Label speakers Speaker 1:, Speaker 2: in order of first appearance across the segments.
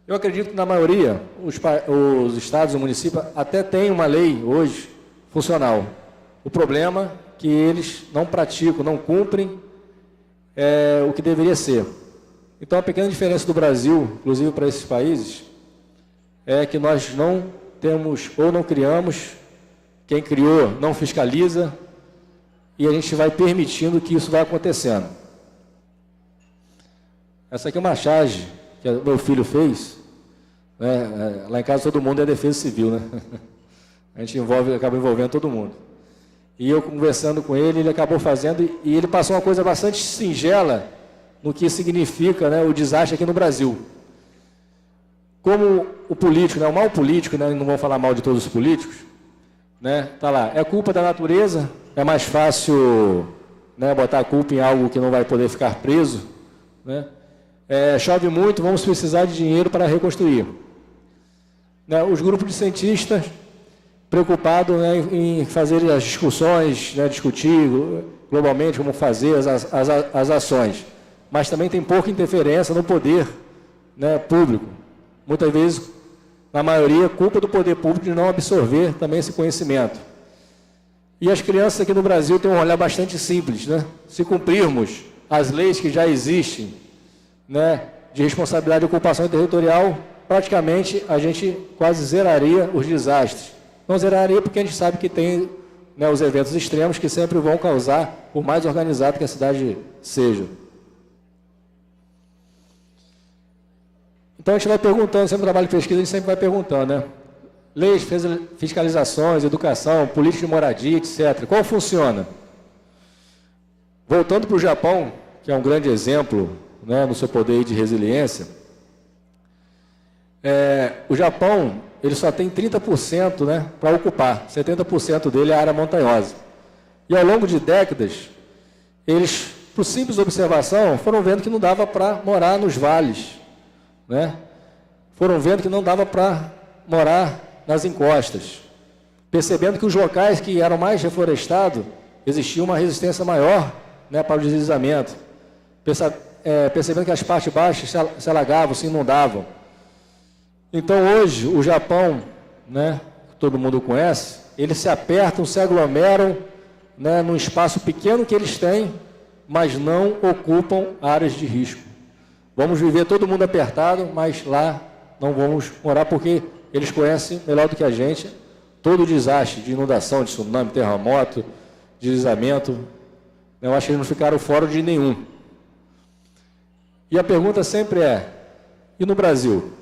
Speaker 1: Eu acredito que, na maioria, os estados e municípios até têm uma lei hoje funcional. O problema é que eles não praticam, não cumprem o que deveria ser. Então, a pequena diferença do Brasil, inclusive para esses países, é que nós não temos ou não criamos, quem criou não fiscaliza, e a gente vai permitindo que isso vá acontecendo. Essa aqui é uma charge que meu filho fez, né? Lá em casa todo mundo é defesa civil, né? A gente acaba envolvendo todo mundo. E eu conversando com ele, ele acabou fazendo, e ele passou uma coisa bastante singela no que significa, né, o desastre aqui no Brasil. Como o político, né, o mal político, né, não vou falar mal de todos os políticos, né, tá lá, é culpa da natureza, é mais fácil, né, botar a culpa em algo que não vai poder ficar preso, né, chove muito, vamos precisar de dinheiro para reconstruir. Né, os grupos de cientistas preocupados, né, em fazer as discussões, né, discutir globalmente como fazer as ações, mas também tem pouca interferência no poder, né, público. Muitas vezes, na maioria, culpa do poder público de não absorver também esse conhecimento. E as crianças aqui no Brasil têm um olhar bastante simples, né? Se cumprirmos as leis que já existem, né, de responsabilidade de ocupação territorial, praticamente a gente quase zeraria os desastres. Não zeraria porque a gente sabe que tem, né, os eventos extremos que sempre vão causar, por mais organizado que a cidade seja. Então, a gente vai perguntando, sempre no trabalho de pesquisa, a gente sempre vai perguntando, né? Leis, fiscalizações, educação, política de moradia, etc. Qual funciona? Voltando para o Japão, que é um grande exemplo, né, no seu poder de resiliência, o Japão, ele só tem 30%, né, para ocupar, 70% dele é a área montanhosa. E ao longo de décadas, eles, por simples observação, foram vendo que não dava para morar nos vales, né? Foram vendo que não dava para morar nas encostas, percebendo que os locais que eram mais reflorestados, existia uma resistência maior, né, para o deslizamento, percebendo que as partes baixas se alagavam, se inundavam. Então, hoje, o Japão, né, que todo mundo conhece, eles se apertam, se aglomeram, né, num espaço pequeno que eles têm, mas não ocupam áreas de risco. Vamos viver todo mundo apertado, mas lá não vamos morar porque eles conhecem melhor do que a gente todo o desastre de inundação, de tsunami, terremoto, deslizamento. Eu acho que eles não ficaram fora de nenhum. E a pergunta sempre é, e no Brasil?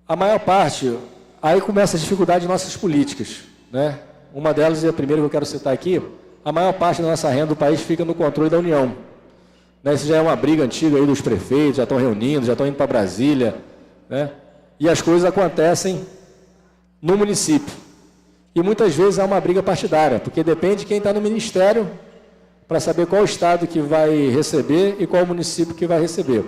Speaker 1: A maior parte, aí começa a dificuldade de nossas políticas, né? Uma delas, e a primeira que eu quero citar aqui, a maior parte da nossa renda do país fica no controle da União. Né? Isso já é uma briga antiga aí dos prefeitos, já estão reunindo, já estão indo para Brasília, né? E as coisas acontecem no município. E muitas vezes há uma briga partidária, porque depende de quem está no ministério para saber qual estado que vai receber e qual município que vai receber.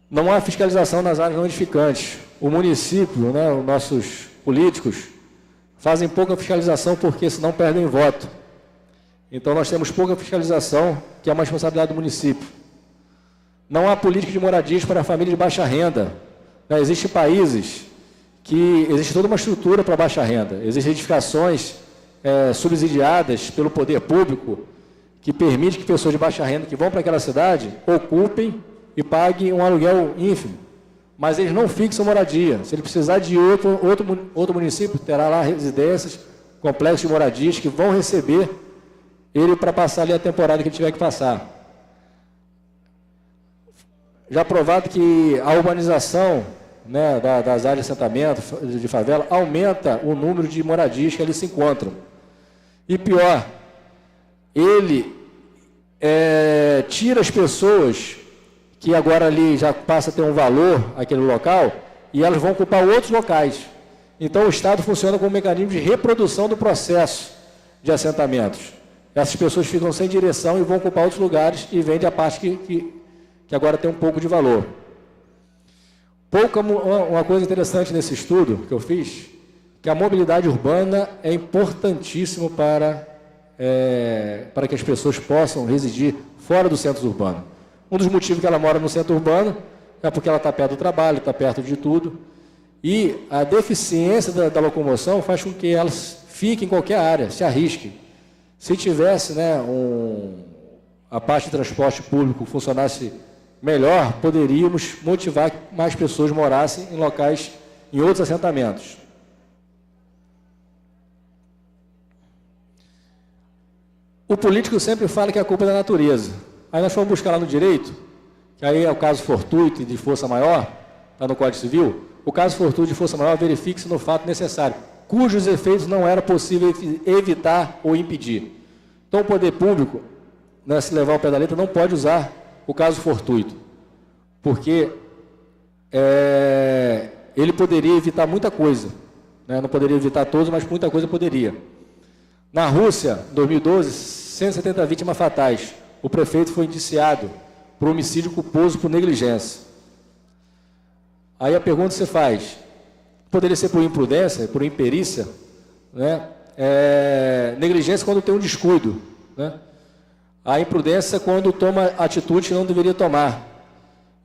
Speaker 1: Não há fiscalização nas áreas não edificantes. O município, né, os nossos políticos, fazem pouca fiscalização porque senão perdem voto. Então nós temos pouca fiscalização, que é uma responsabilidade do município. Não há política de moradias para a família de baixa renda. Né? Existem países que existe toda uma estrutura para baixa renda. Existem edificações subsidiadas pelo poder público que permite que pessoas de baixa renda que vão para aquela cidade ocupem e paguem um aluguel ínfimo. Mas eles não fixam moradia. Se ele precisar de outro município, terá lá residências, complexos de moradias que vão receber ele para passar ali a temporada que ele tiver que passar. Já provado que a urbanização, né, das áreas de assentamento, de favela, aumenta o número de moradias que ali se encontram. E pior, ele tira as pessoas que agora ali já passa a ter um valor, aquele local, e elas vão ocupar outros locais. Então, o Estado funciona como um mecanismo de reprodução do processo de assentamentos. Essas pessoas ficam sem direção e vão ocupar outros lugares e vende a parte que agora tem um pouco de valor. Uma coisa interessante nesse estudo que eu fiz, que a mobilidade urbana é importantíssima para para que as pessoas possam residir fora do centro urbano. Um dos motivos que ela mora no centro urbano é porque ela está perto do trabalho, está perto de tudo, e a deficiência da locomoção faz com que elas fiquem em qualquer área, se arrisquem. Se tivesse, né, a parte de transporte público funcionasse melhor, poderíamos motivar que mais pessoas morassem em locais, em outros assentamentos. O político sempre fala que a culpa é da natureza. Aí nós fomos buscar lá no direito, que aí é o caso fortuito e de força maior, está no Código Civil. O caso fortuito de força maior verifique-se no fato necessário, cujos efeitos não era possível evitar ou impedir. Então o poder público, né, se levar ao pé da letra, não pode usar o caso fortuito, porque ele poderia evitar muita coisa, né? Não poderia evitar todos, mas muita coisa poderia. Na Rússia, em 2012, 170 vítimas fatais. O prefeito foi indiciado por homicídio culposo por negligência. Aí a pergunta que você faz, poderia ser por imprudência, por imperícia, né? Negligência quando tem um descuido, né? A imprudência é quando toma atitude que não deveria tomar.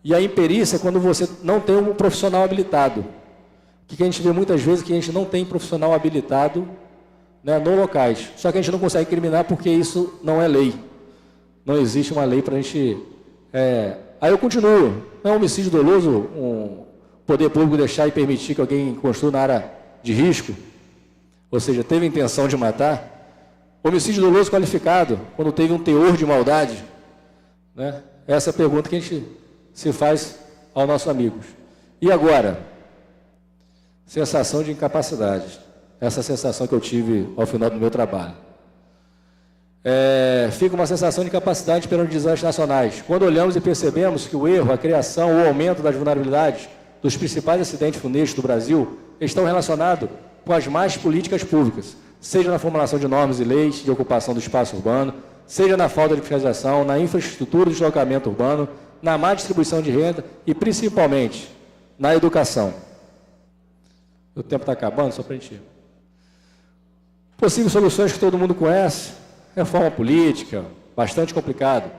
Speaker 1: E a imperícia é quando você não tem um profissional habilitado. O que a gente vê muitas vezes é que a gente não tem profissional habilitado, né, nos locais. Só que a gente não consegue incriminar porque isso não é lei. Não existe uma lei para a gente... Aí eu continuo. Não é um homicídio doloso um poder público deixar e permitir que alguém construa na área de risco? Ou seja, teve a intenção de matar? Homicídio doloso qualificado, quando teve um teor de maldade, né? Essa é a pergunta que a gente se faz aos nossos amigos. E agora? Sensação de incapacidade. Essa sensação que eu tive ao final do meu trabalho. Fica uma sensação de incapacidade perante desastres nacionais. Quando olhamos e percebemos que o erro, a criação ou o aumento das vulnerabilidades dos principais acidentes funestos do Brasil estão relacionados com as más políticas públicas, seja na formulação de normas e leis de ocupação do espaço urbano, seja na falta de fiscalização, na infraestrutura de deslocamento urbano, na má distribuição de renda e, principalmente, na educação. O tempo está acabando, só para a gente... Possíveis soluções que todo mundo conhece, reforma política, bastante complicado.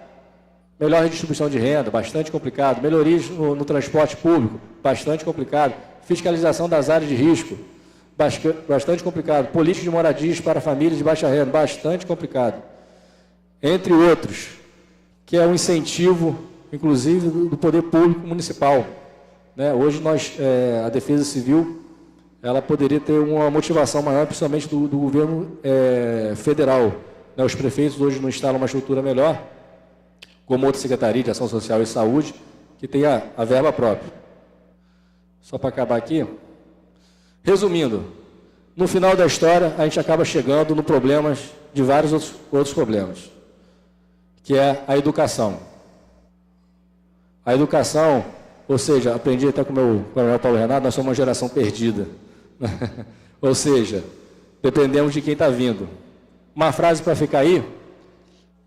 Speaker 1: Melhor redistribuição de renda, bastante complicado. Melhorias no transporte público, bastante complicado. Fiscalização das áreas de risco, bastante complicado. Política de moradias para famílias de baixa renda, bastante complicado. Entre outros, que é um incentivo, inclusive, do poder público municipal, né? Hoje a Defesa Civil, ela poderia ter uma motivação maior, principalmente do governo federal, né? Os prefeitos hoje não instalam uma estrutura melhor, como outra Secretaria de Ação Social e Saúde, que tem a verba própria. Só para acabar aqui, resumindo, no final da história, a gente acaba chegando no problemas de vários outros problemas, que é a educação. A educação, ou seja, aprendi até com o meu coronel Paulo Renato, nós somos uma geração perdida. Ou seja, dependemos de quem está vindo. Uma frase para ficar aí,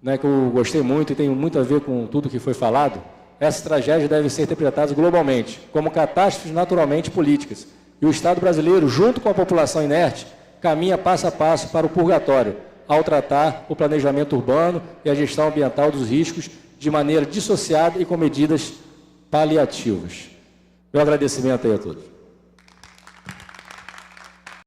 Speaker 1: né, que eu gostei muito e tem muito a ver com tudo que foi falado: essas tragédias devem ser interpretadas globalmente, como catástrofes naturalmente políticas. E o Estado brasileiro, junto com a população inerte, caminha passo a passo para o purgatório, ao tratar o planejamento urbano e a gestão ambiental dos riscos de maneira dissociada e com medidas paliativas. Meu agradecimento aí a todos.